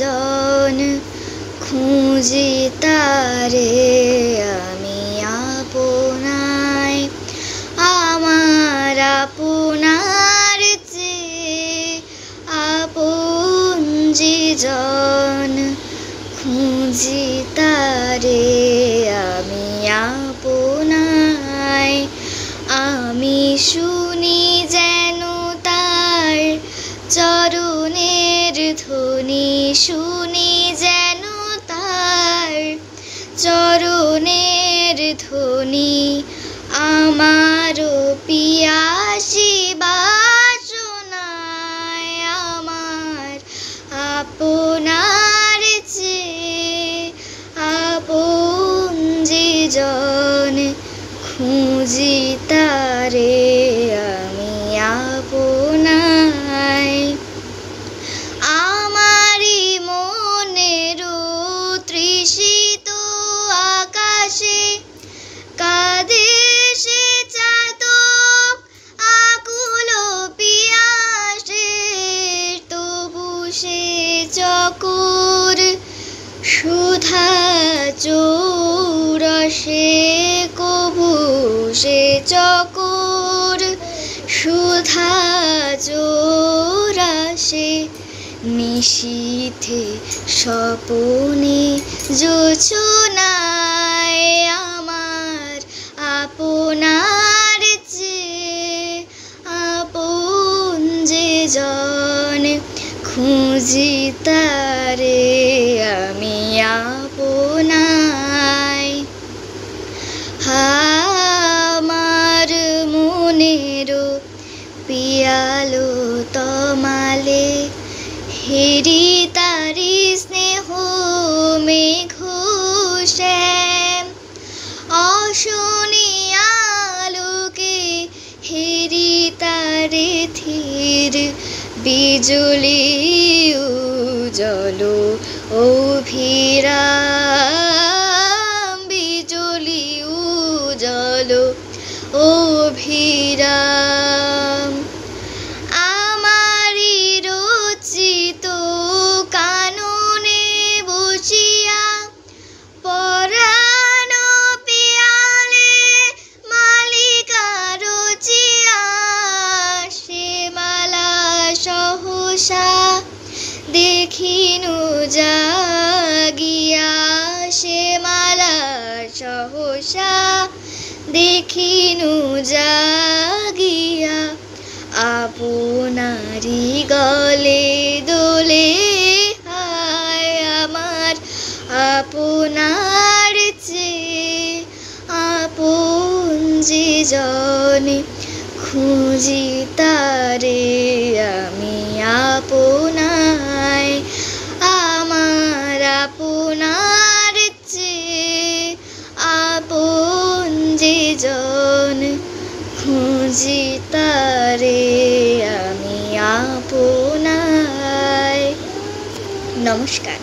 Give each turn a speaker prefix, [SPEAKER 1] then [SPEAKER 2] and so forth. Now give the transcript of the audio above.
[SPEAKER 1] জন খুঁজি তারে আমি আপনায়। আমার আপনার চেয়ে আপন যে জন খুঁজি তারে আমি আপনায়। আমি শুনি যেন তার চরণের ধ্বনি, শুনি যেন তার চরণের ধ্বনি। আমারও পিয়াসী বাসনায় আমার আপনার চেয়ে আপন যে জন খুঁজি তারে আমি আপনায়। আমারি মনেরও তৃষিত আকাশে কাঁদে সে চাতক আকুল পিয়াসে, তবু সে চকোর সুধা চৌরসে, কবু সে চকোর সুধা চৌরাসে। নিশীথে স্বপনে জোছনায় আমার আপনার চেয়ে আপন যে জন খুঁজি তারে আমি আপনায়। আমার মনেরও পিয়ালো তমালে হেরি তারি স্নেহ মেঘ শ্যাম। অশনি আলোকে হেরি তারে থির বিজুলি উজ্জ্বল অভিরাম, বিজুলি উজ্জ্বল অভিরাম। আমারি রচিত কাননে বসিয়া পরাণ পিয়ালে মালিকা রচিয়া, সে মালা সহসা দেখিনু জাগিয়া, সে মালা সহসা দেখিনু জাগিয়া। আপনারি গলে দোলে হায় আমার আপনার চেয়ে আপন যে জন খুঁজি তারে আমি আপনায়। আমার আপনার চেয়ে আপন যে জন খুঁজি তারে আমি আপনায়। নমস্কার।